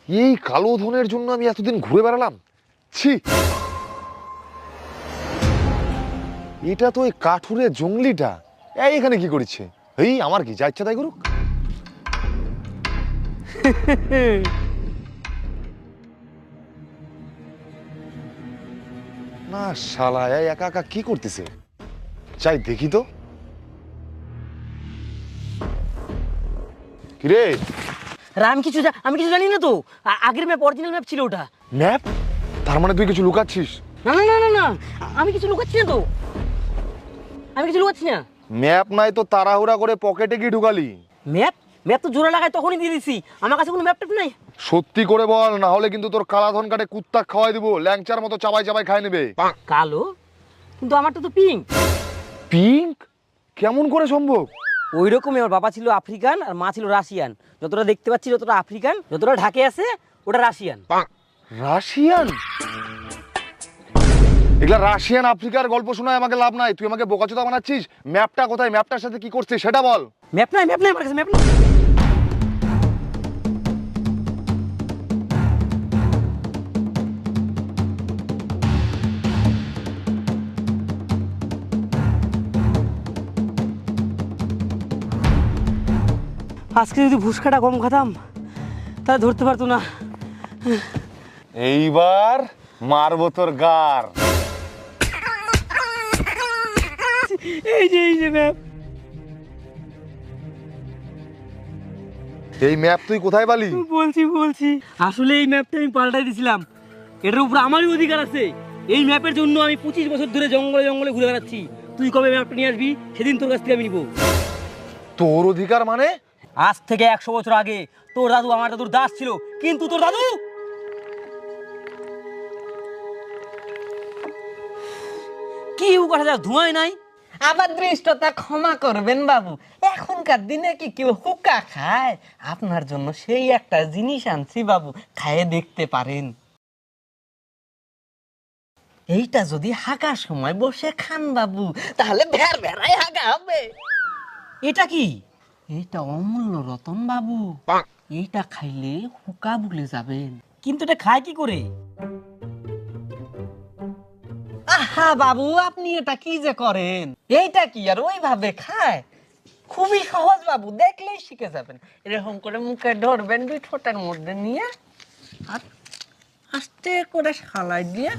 এই কালো ধনের জন্য আমি এতদিন ঘুরে বেড়ালাম। ছি, এটা তো ওই কাঠুরে জঙ্গলিটা। এখানে কি করছে? এই আমার কি যা ইচ্ছা তাই করুক। না শালা, একা একা কি করতেছে? চাই দেখি তো। কিরে? আমি কিছু জানি না তো। আগের ম্যাপ, অরিজিনাল ম্যাপ ছিল ওটা। ম্যাপ? তার মানে তুই কিছু লুকাচ্ছিস? না না না না না, আমি কিছু লুকাচ্ছি না তো। আমি কিছু লুকাচ্ছি না। ম্যাপ নাই তো তাড়াহুড়া করে পকেটে কি ঢুকালি? ম্যাপ ম্যাপ তো জোড়া লাগায় তখনই দিয়ে দিছি। আমার কাছে কোনো ম্যাপ ট্যাপ নাই। সত্যি করে বল, না হলে কিন্তু তোর কালাধন কাটে কুত্তা খাওয়াই দিব, ল্যাংচার মতো চাবাই চাবাই খাই নেবে। কালো? কিন্তু আমারটা তো পিঙ্ক। পিঙ্ক? কেমন করে সম্ভব? ওই রকমই। আমার বাবা ছিল আফ্রিকান আর মা ছিল রাশিয়ান। যতটা দেখতে পাচ্ছি যতটা আফ্রিকান, যতটা ঢাকে আছে ওটা রাশিয়ান। রাশিয়ান? এগুলা রাশিয়ান আফ্রিকার গল্প শোনায় আমাকে লাভ নাই। তুই আমাকে বোকাচোদা বানাচ্ছিস। ম্যাপটা কোথায়? ম্যাপটার সাথে কি করছিস সেটা বল। ম্যাপ নাই আমার কাছে ম্যাপ নাই। আজকে যদি ভুসকাটা কম খেতাম তাহলে ধরতে পারতো না। এইবার মারবো তোর গার। এই যে ম্যাপ। এই ম্যাপ তুই কোথায় পালি? বলছি আসলে এই ম্যাপটা আমি পাল্টাই দিয়েছিলাম। এটার উপর আমারই অধিকার আছে। এই ম্যাপের জন্য আমি 25 বছর ধরে জঙ্গলে জঙ্গলে ঘুরে বেড়াচ্ছি। তুই কবে ম্যাপটা নিয়ে আসবি সেদিন তোর কাছ থেকে আমি নিবো। তোর অধিকার মানে? আজ থেকে 100 বছর আগে তোর দাদু আমার দাদুর দাস ছিল, কিন্তু তোর দাদু কি কথা যা ধোঁয়ায় নাই। আবার দৃষ্টতা ক্ষমা করবেন বাবু, এখনকার দিনে কি কেউ হুক্কা খায়? আপনার জন্য সেই একটা জিনিস আনছি বাবু, খায়ে দেখতে পারেন। এইটা যদি হাঁকার সময় বসে খান বাবু, তাহলে ভের ভেরাই হাঁকা হবে। এটা কি? এইটা অমূল্য রতন বাবু, এইটা খাইলে হুক্কা ভুলে যাবেন। কিন্তু এটা খায় কি করে? আহা বাবু, আপনি এটা কি যে করেন? এইটা কি আর ওইভাবে খায়? খুবই সহজ বাবু, দেখলেই শিখে যাবেন। এরকম করে মুখে ধরবেন, দুই ঠোঁটের মধ্যে নিয়ে আর আস্তে করে সালাই দিয়ে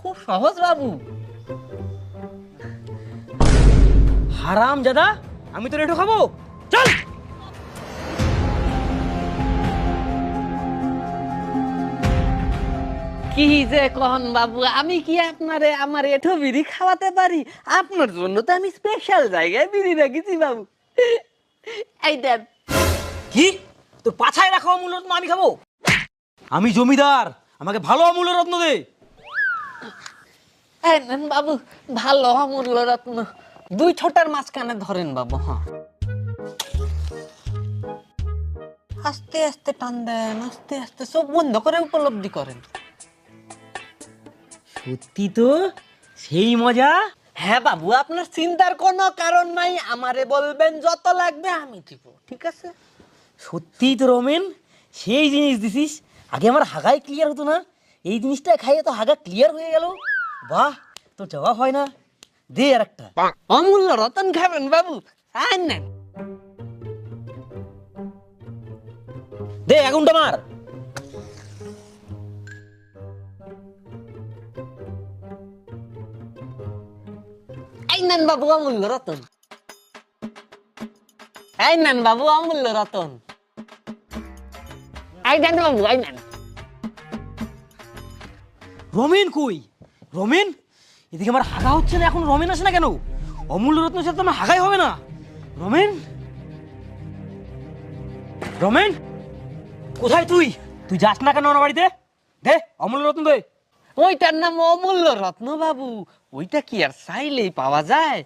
খুব সহজ বাবু। হারাম জাদা, আমি তোর এটো খাবো? চল। কি যে কহন বাবু, আমি কি আপনারে আমার এঠো বিড়ি খাওয়াতে পারি? আপনার জন্য তো আমি স্পেশাল জায়গায় বিড়ি রেখেছি বাবু। এই দেন। কি? তোর পাছায় রাখা অমূল্য রত্ন আমি খাবো? আমি জমিদার, আমাকে ভালো অমূল্য রত্ন দে। এই নেন বাবু, ভালো অমূল্য রত্ন। দুই ঠোঁটের মাঝখানে ধরেন বাবু। হ্যাঁ, আস্তে আস্তে টান দেন, আস্তে আস্তে সব বন্ধ করে উপলব্ধি করেন। সত্যি তো সেই মজা। হ্যাঁ বাবু, আপনার চিন্তার কোনো কারণ নাই। আমারে বলবেন যত লাগবে আমি দিব, ঠিক আছে? সত্যি তো রমেন, সেই জিনিস দিছিস। আগে আমার হাগাই ক্লিয়ার হতো না, এই জিনিসটা খাইয়ে তো হাগা ক্লিয়ার হয়ে গেল। বাহ, তোর জবাব হয় না। দে আর একটা। অমূল্য রতন খাবেন বাবু? আয় নেন। দে আগুনটা মার। এই নেন বাবু অমূল্য রতন। এই নেন বাবু অমূল্য রতন। এই নেন বাবু, এই নেন। রমেন কই? রমেন, এদিকে আমার হাগা হচ্ছে না, এখন রমেন আসে না কেন? অমূল্য রত্নের সাথে আমার হাগাই হবে না। রমেন, রমেন কোথায় তুই? তুই যাস না কেন আমার বাড়িতে? দে অমূল্য রত্ন দে। ওইটার নাম অমূল্য রত্ন বাবু। ওইটা কি আর চাইলেই পাওয়া যায়?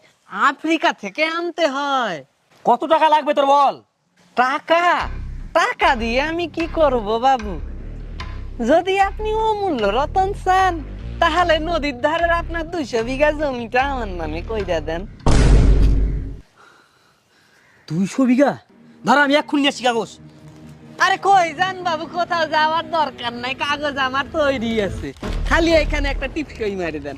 আফ্রিকা থেকে আনতে হয়। কত টাকা লাগবে তোর বল? টাকা? টাকা দিয়ে আমি কি করব বাবু? যদি আপনি অমূল্য রতন চান, তাহলে নদীর ধারের আপনার 200 বিঘা জমিটা আমার নামে কইরা দেন। 200 বিঘা? ধর আমি এক্ষুনি নিয়ে আসছি কাগজ। আরে কই যান বাবু, কোথাও যাওয়ার দরকার নাই, কাগজ আমার তৈরি আছে, খালি এখানে একটা টিপসই মারি দেন।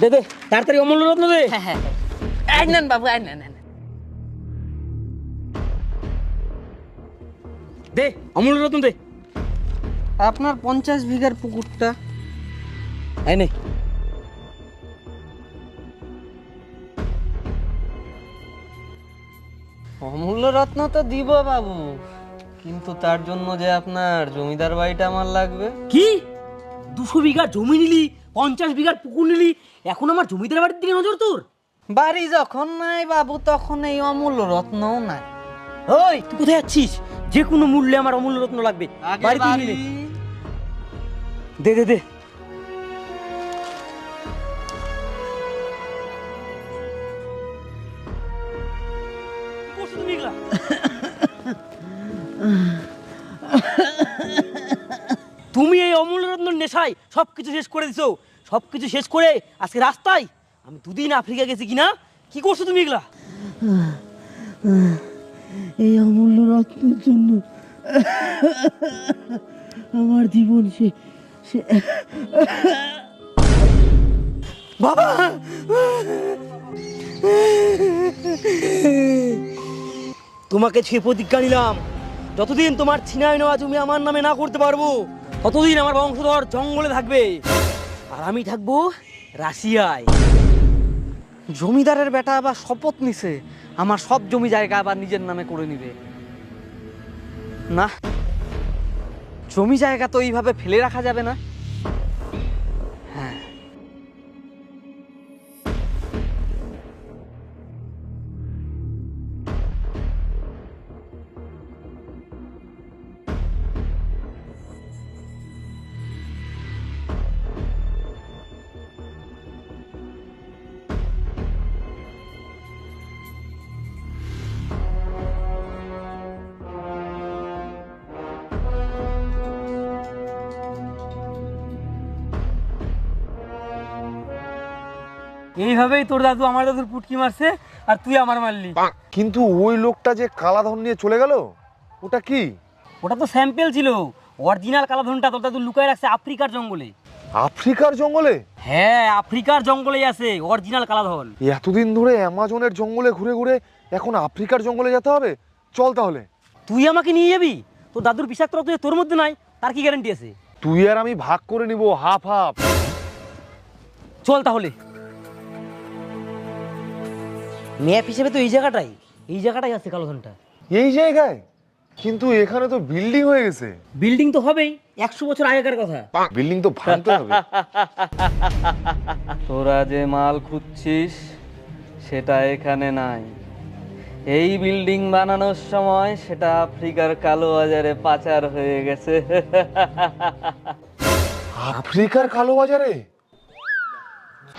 দে দে তাড়াতাড়ি অমূল্য রত্ন দে। হ্যাঁ হ্যাঁ, এই নেন বাবু, এই নেন, নেন। দে অমূল্য রত্ন দে। আপনার 50 বিঘার পুকুরটা এই নে। অমূল্য রত্ন তো দিব বাবু, কিন্তু তার জন্য যে আপনার জমিদার বাড়িটা আমার লাগবে। কি 200 বিঘা জমি নিলি, 50 বিঘার পুকুর নিলি, এখন আমার জমিদার বাড়ির দিকে নজর তোর? বাড়ি যখন নাই বাবু, তখন এই অমূল্য রত্নও নাই। ওই তুই কোথায় যাচ্ছিস? যে কোনো মূল্যে আমার অমূল্য রত্ন লাগবে। বাড়িতে নিয়ে নে। দে দে দে। করছো তুমি এগুলা? তুমি এই অমূল্য রত্ন নেশায় সবকিছু শেষ করে দিছো। সবকিছু শেষ করে আজকে রাস্তায়। আমি 2 দিন আফ্রিকা গেছি কিনা, কি করছো তুমি এগুলা? এই অমূল্য রত্নের জন্য আমার জীবন সে বাবা, তোমাকে ছুঁয়ে প্রতিজ্ঞা নিলাম, যতদিন তোমার ছিনায় নেওয়া জমি আমার নামে না করতে পারবো, ততদিন আমার বংশধর জঙ্গলে থাকবে, আর আমি থাকবো রাশিয়ায়। জমিদারের বেটা আবার শপথ নিছে আমার সব জমি জায়গা আবার নিজের নামে করে নিবে। না, জমি জায়গা তো এইভাবে ফেলে রাখা যাবে না। হ্যাঁ, এইভাবেই তোর দাদু আমার দাদুর পুটকি মারছে, আর তুই আমার মারলি। কিন্তু ওই লোকটা যে কালাধন নিয়ে চলে গেল, ওটা কি? ওটা তো স্যাম্পেল ছিল, অরিজিনাল কালাধনটা তোর দাদু লুকায় রাখছে আফ্রিকার জঙ্গলে। আফ্রিকার জঙ্গলে? হ্যাঁ, আফ্রিকার জঙ্গলেই আছে অরিজিনাল কালাধন। এতদিন ধরে অ্যামাজনের জঙ্গলে ঘুরে ঘুরে এখন আফ্রিকার জঙ্গলে যেতে হবে? চল তাহলে। তুই আমাকে নিয়ে যাবি? তোর দাদুর বিষাক্ত রক্ত যে তোর মধ্যে নাই, তার কি গ্যারান্টি আছে? তুই আর আমি ভাগ করে নিব, হাফ হাফ। চল তাহলে। ম্যাপ হিসেবে তো এই জায়গাটাই আছে কালোধনটা। এই জায়গায়? কিন্তু এখানে তো বিল্ডিং হয়ে গেছে। বিল্ডিং তো হবেই, 100 বছর আগেকার কথা। বিল্ডিং তো ভাঙতে হবে। তোরা যে মাল খুঁজছিস সেটা এখানে নাই। এই বিল্ডিং বানানোর সময় সেটা আফ্রিকার কালো বাজারে পাচার হয়ে গেছে। আফ্রিকার কালো বাজারে?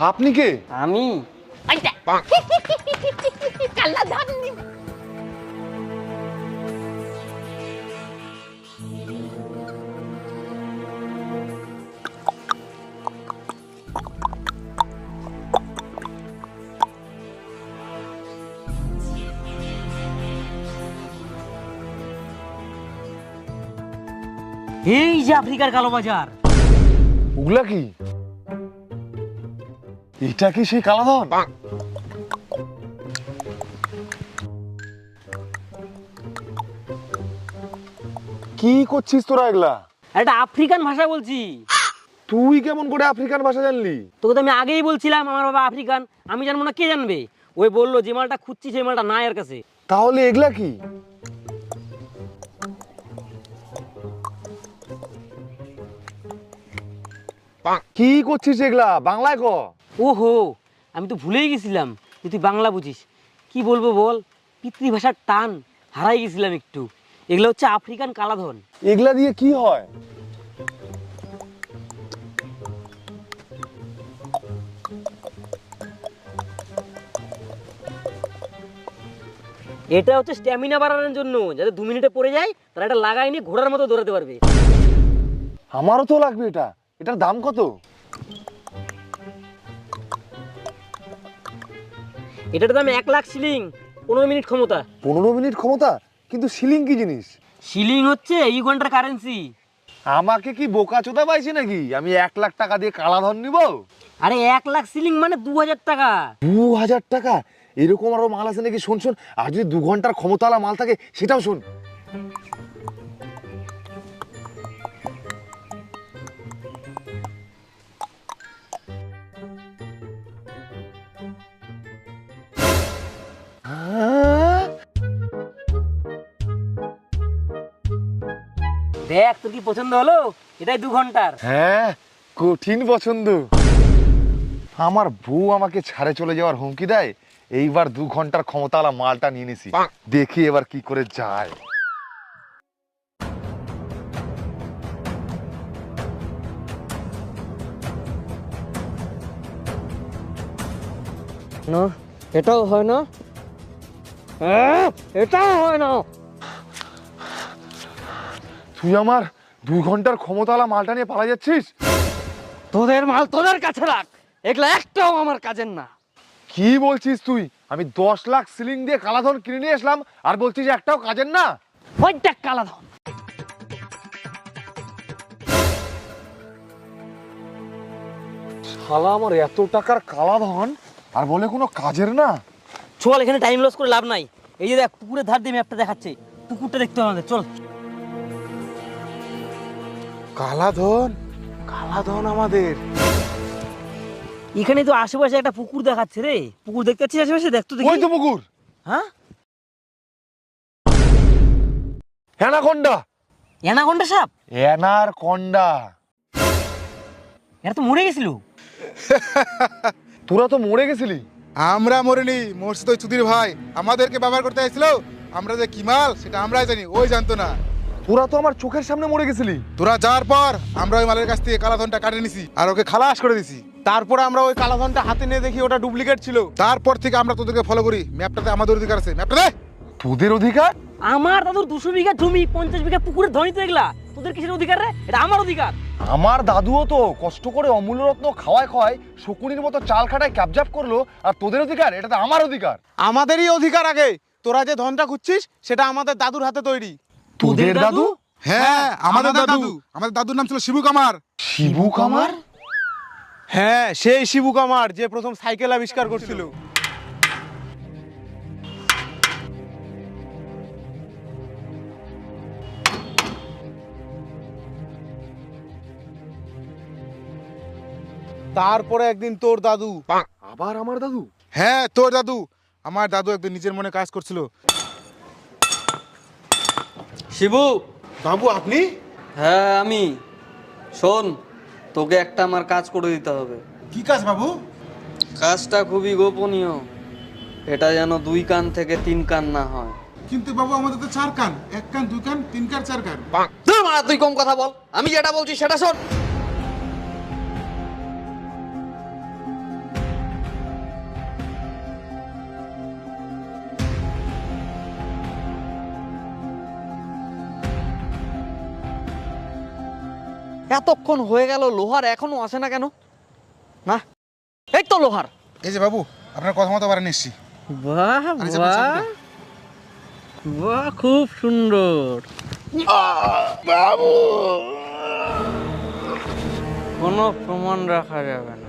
আপনি কে? আমি এই যে আফ্রিকার কালো বাজার। ওগুলা কি? এটা কি সেই কালাধন? কি করছিস তোরা এগুলা? একটা আফ্রিকান ভাষা বলছি। তুই কেমন করে আফ্রিকান ভাষা জানলি? তোকে তো আমি আগেই বলছিলাম আমার বাবা আফ্রিকান, আমি জানবো না কে জানবে? ওই বললো যে মালটা খুঁজছি সেই মালটা নাই এর কাছে। তাহলে এগুলা কি? কি করছিস এগুলা? বাংলায় ক। ওহো, আমি তো ভুলেই গেছিলাম যে তুই বাংলা বুঝিস। কি বলবো বল, পিতৃভাষার টান হারাই গেছিলাম একটু। এগুলো হচ্ছে আফ্রিকান কালাধন। এগুলা দিয়ে কি হয়? এটা হচ্ছে স্ট্যামিনা বাড়ানোর জন্য, যাতে 2 মিনিটে পড়ে যায় তারা এটা লাগাই নিয়ে ঘোড়ার মতো দৌড়াতে পারবে। আমারও তো লাগবে এটা। এটার দাম কত? এটার দাম 1,00,000 সিলিং, 15 মিনিট ক্ষমতা। 15 মিনিট ক্ষমতা? কিন্তু সিলিং কি জিনিস? সিলিং হচ্ছে এই ঘন্টার কারেন্সি। আমাকে কি বোকা চোদা পাইছে নাকি? আমি 1,00,000 টাকা দিয়ে কালাধন নিব? আরে 1,00,000 সিলিং মানে 2,000 টাকা। 2,000 টাকা? এরকম আরো মাল আছে নাকি? শোন শোন, আর যদি 2 ঘন্টার ক্ষমতাওয়ালা মাল থাকে সেটাও শোন। দেখ তোর কি পছন্দ হলো? এটাই 2 ঘন্টার। হ্যাঁ, কঠিন পছন্দ। আমার বউ আমাকে ছাড়ে চলে যাওয়ার হুমকি দেয়, এইবার 2 ঘন্টার ক্ষমতাওয়ালা মালটা নিয়ে নিছি, দেখি এবার কি করে যায়। না এটাও হয় না, এটাও হয় না। তুই আমার 2 ঘন্টার ক্ষমতাওয়ালা মালটা নিয়ে পালা যাচ্ছিস? তোদের মাল তোদের কাছে রাখ, এগুলা একটাও আমার কাজের না। কি বলছিস তুই? আমি 10 লাখ সিলিং দিয়ে কালাধন কিনে নিয়ে আসলাম আর বলছিস একটাও কাজের না? ওই দেখ কালাধন। শালা আমার এত টাকার কালাধন আর বলে কোনো কাজের না? চল, এখানে টাইম লস করে লাভ নাই। এই যে দেখ পুকুরের ধার দিয়ে ম্যাপটা দেখাচ্ছে, পুকুরটা দেখতে হবে আমাদের, চল। কালাধন? কালাধন আমাদের? এখানে তো আশেপাশে একটা পুকুর দেখাচ্ছে রে। পুকুর দেখতে পাচ্ছিস আশেপাশে? দেখ তো দেখি। ওই তো পুকুর। হ্যাঁ, অ্যানাকোন্ডা। অ্যানাকোন্ডা সাপ? অ্যানাকোন্ডা। এরা তো মরে গেছিল। তোরা তো মরে গেছিলি। আমরা মরিনি, মরছি তো চুদির ভাই আমাদেরকে ব্যবহার করতে আসছিল। আমরা যে কি মাল সেটা আমরাই জানি, ওই জানতো না। তোরা তো আমার চোখের সামনে মরে গেছিলি। তোরা যাওয়ার পর আমরা ওই মালের কাছ থেকে কালাধনটা কাটে নিছি আর ওকে খালাস করে দিছি। তারপরে আমরা ওই কালাধনটা হাতে নিয়ে দেখি ওটা ডুপ্লিকেট ছিল। তারপর থেকে আমরা তোদেরকে ফলো করি। ম্যাপটাতে আমাদের অধিকার আছে, ম্যাপটা দে। তোদের অধিকার? আমার দাদুর 200 বিঘা জমি, 50 বিঘা পুকুরের ধনী তো এগুলা। তোদের কিসের অধিকার রে? এটা আমার অধিকার। আমার দাদুও তো কষ্ট করে অমূল্য রত্ন খাওয়ায় খাওয়ায় শকুনির মতো চাল খাটায় ক্যাপজাপ করলো, আর তোদের অধিকার? এটা তো আমার অধিকার। আমাদেরই অধিকার আগে। তোরা যে ধনটা খুঁজছিস সেটা আমাদের দাদুর হাতে তৈরি। তোদের দাদু? হ্যাঁ, আমাদের দাদু। আমাদের দাদুর নাম ছিল শিবু কামার। শিবু কামার? হ্যাঁ, সেই শিবু কামার যে প্রথম সাইকেল আবিষ্কার করছিল। তারপরে একদিন তোর দাদু। আবার আমার দাদু? হ্যাঁ, তোর দাদু। আমার দাদু একদিন নিজের মনে কাজ করছিল। শিবু। বাবু আপনি? হ্যাঁ আমি। শোন, তোকে একটা আমার কাজ করে দিতে হবে। কি কাজ বাবু? কাজটা খুবই গোপনীয়, এটা যেন 2 কান থেকে 3 কান না হয়। কিন্তু বাবু আমাদের তো 4 কান, 1 কান 2 কান 3 কান 4 কান। ধুর মারা, তুই কম কথা বল, আমি যেটা বলছি সেটা শোন। এতক্ষণ হয়ে গেল, লোহার এখনো আসে না কেন? না, এই তো লোহার। এই যে বাবু, আপনার কথা মতো বারে নিচ্ছি। বাহ বাহ বাহ, খুব সুন্দর। কোনো প্রমাণ রাখা যাবে না।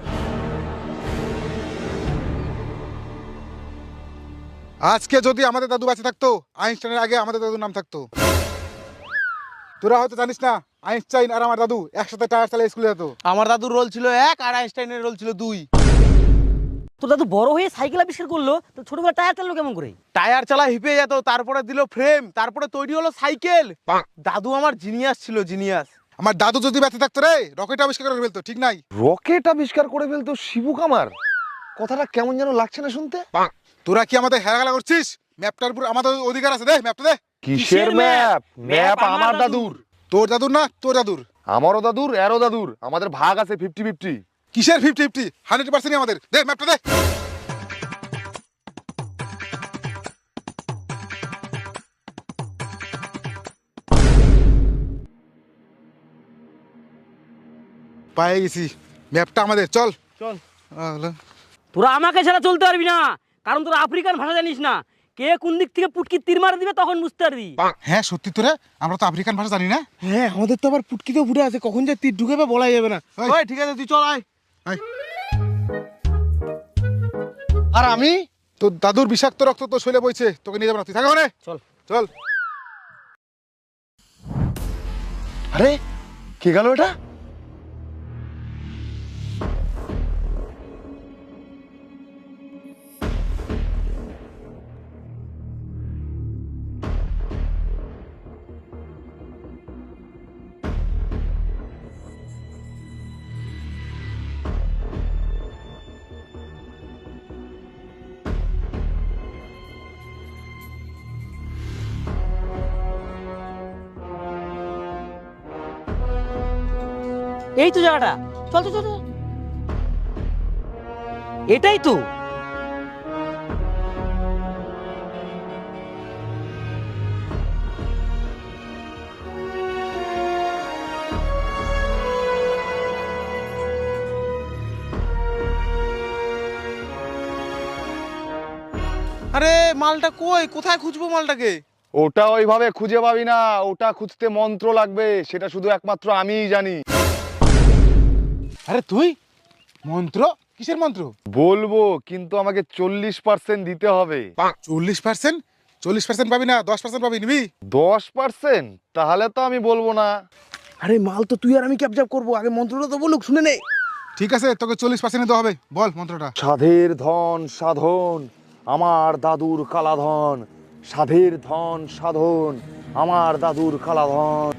আজকে যদি আমাদের দাদু বেঁচে থাকতো, আইনস্টাইনের আগে আমাদের দাদুর নাম থাকতো। তোরা হয়তো জানিস না, আইনস্টাইন আর আমার দাদু একসাথে টায়ার চালিয়ে স্কুলে যেত। আমার দাদুর রোল ছিল 1 আর আইনস্টাইনের রোল ছিল 2। তোর দাদু বড় হয়ে সাইকেল আবিষ্কার করলো, তো ছোটবেলা টায়ার চালালো কেমন করে? টায়ার চালা হিপে যেত, তারপরে দিল ফ্রেম, তারপরে তৈরি হলো সাইকেল। দাদু আমার জিনিয়াস ছিল, জিনিয়াস। আমার দাদু যদি বেঁচে থাকতো রে, রকেট আবিষ্কার করে ফেলতো, ঠিক নাই? রকেট আবিষ্কার করে ফেলতো শিবু কামার? কথাটা কেমন যেন লাগছে না শুনতে। তোরা কি আমাদের হেরাগালা করছিস? ম্যাপটার উপর আমাদের অধিকার আছে, দে ম্যাপটা দে। কিসের ম্যাপ? ম্যাপ আমার দাদুর। তোর দাদুর না, তোর দাদুর। আমারও দাদুর, এরও দাদুর, আমাদের ভাগ আছে 50-50। কিসের 50-50? 100% আমাদের। দে ম্যাপটা দে। পেয়ে গেছি, ম্যাপটা আমাদের। চল চল। তোরা আমাকে ছাড়া চলতে পারবি না, কারণ তোরা আফ্রিকান ভাষা জানিস না। কে কোন দিক থেকে পুটকি তীর মারা দিবে তখন বুঝতে পারবি। হ্যাঁ সত্যি তো রে, আমরা তো আফ্রিকান ভাষা জানি না। হ্যাঁ আমাদের তো আবার পুটকিতেও ফুটে আছে, কখন যে তীর ঢুকেবে বলা যাবে না। ওই। ওই ঠিক আছে তুই চল আয়। আয়। আর আমি তোর দাদুর বিষাক্ত রক্ত তো শৈলে বইছে, তোকে নিয়ে যাবো না, তুই থাকা মানে চল। চল। আরে কে গেল এটা? এই তো জায়গাটা, চল চল চল। এটাই তো। আরে মালটা কই, কোথায় খুঁজবো মালটাকে? ওটা ওইভাবে খুঁজে পাবি না, ওটা খুঁজতে মন্ত্র লাগবে, সেটা শুধু একমাত্র আমিই জানি। আরে তুই মন্ত্র? কিসের মন্ত্র? বলবো, কিন্তু আমাকে 40% দিতে হবে। 40%? 40% পাবি না, 10% পাবি, নিবি? 10%? তাহলে তো আমি বলবো না। আরে মাল তো তুই আর আমি ক্যাপচার করবো, আগে মন্ত্রটা তো বলুক, শুনে নে। ঠিক আছে, তোকে 40% দেওয়া হবে, বল মন্ত্রটা। সাধের ধন সাধন আমার দাদুর কালাধন, সাধের ধন সাধন আমার দাদুর কালাধন।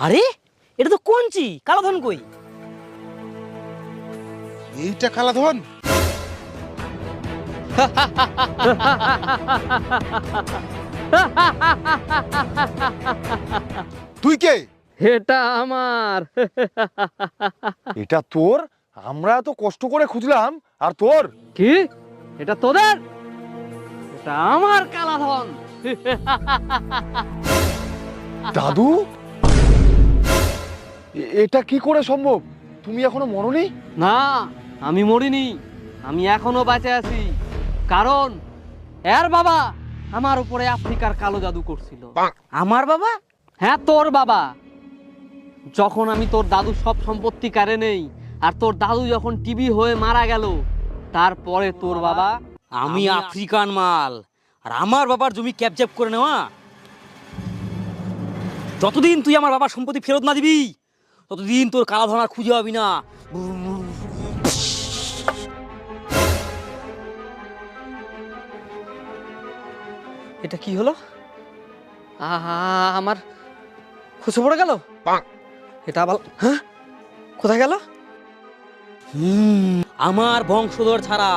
আরে এটা তো কঞ্চি, কালাধন কই? এইটা কালাধন? তুই কে? এটা আমার। এটা তোর? আমরা এত কষ্ট করে খুঁজলাম, আর তোর? কি? এটা তোদের? এটা আমার কালাধন। দাদু, এটা কি করে সম্ভব? তুমি এখনো মরনি? না, আমি মরিনি, আমি এখনো বেঁচে আছি। কারণ এর বাবা আমার উপরে আফ্রিকার কালো জাদু করছিল। আমার বাবা? হ্যাঁ তোর বাবা। যখন আমি তোর দাদু সব সম্পত্তি কেড়ে নেই, আর তোর দাদু যখন টিবি হয়ে মারা গেল, তারপরে তোর বাবা। আমি আফ্রিকান মাল, আর আমার বাবার জমি ক্যাপচাপ করে নেওয়া। যতদিন তুই আমার বাবার সম্পত্তি ফেরত না দিবি, ততদিন তোর কালাধন আর খুঁজে পাবি না। এটা কি হলো? আমার খুশি পড়ে গেল। এটা আবার হ্যাঁ কোথায় গেল? আমার বংশধর ছাড়া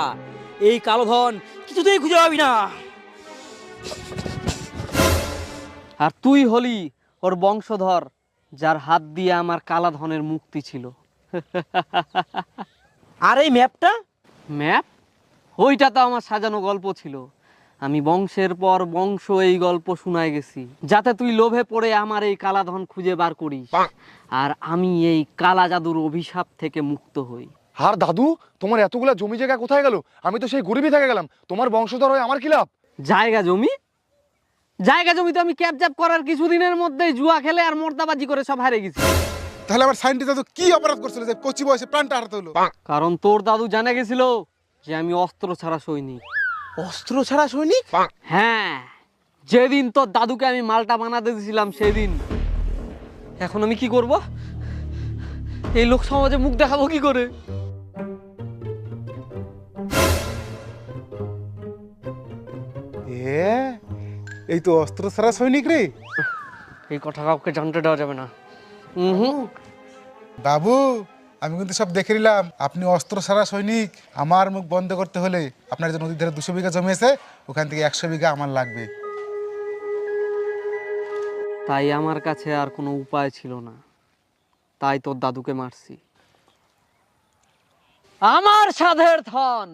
এই কালোধন কিছুতেই খুঁজে পাবি না। আর তুই হলি ওর বংশধর, যার হাত দিয়ে আমার কালাধনের মুক্তি ছিল। আর এই ম্যাপটা? ম্যাপ? ওইটা তো আমার সাজানো গল্প ছিল। আমি বংশের পর বংশ এই গল্প শুনায় গেছি, যাতে তুই লোভে পড়ে আমার এই কালাধন খুঁজে বার করিস, আর আমি এই কালা জাদুর অভিশাপ থেকে মুক্ত হই। আর দাদু, তোমার এতগুলা জমি জায়গা কোথায় গেল? আমি তো সেই গরিবই থেকে গেলাম, তোমার বংশধর হয়ে আমার কি লাভ? জায়গা জমি? জায়গা জমি তো আমি ক্যাপচাপ করার কিছুদিনের মধ্যেই জুয়া খেলে আর মোর্দাবাজি করে সব হারিয়ে গেছি। তাহলে আমার সাইন্টিস্ট দাদু কি অপরাধ করছিল যে কচি বয়সে প্রাণটা হারাতে হলো? কারণ তোর দাদু জানা গেছিল যে আমি অস্ত্র ছাড়া সৈনিক। অস্ত্র ছাড়া সৈনিক? হ্যাঁ, যেদিন তোর দাদুকে আমি মালটা বানাতে দিয়েছিলাম সেদিন। এখন আমি কি করব? এই লোক সমাজে মুখ দেখাবো কি করে? এই তো অস্ত্র ছাড়া সৈনিক রে। এই কথা কাউকে জানতে দেওয়া যাবে না। বাবু, আমি কিন্তু সব দেখে নিলাম, আপনি অস্ত্র ছাড়া সৈনিক। আমার মুখ বন্ধ করতে হলে আপনার যে নদীর ধারে 200 বিঘা জমি আছে, ওখান থেকে 100 বিঘা আমার লাগবে। তাই আমার কাছে আর কোনো উপায় ছিল না, তাই তোর দাদুকে মারছি। আমার সাধের ধন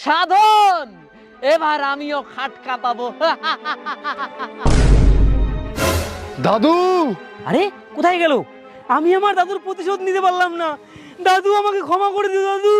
সাধন, এবার আমিও খাটকা পাবো। দাদু! আরে কোথায় গেল? আমি আমার দাদুর প্রতিশোধ নিতে পারলাম না। দাদু আমাকে ক্ষমা করে দিও দাদু।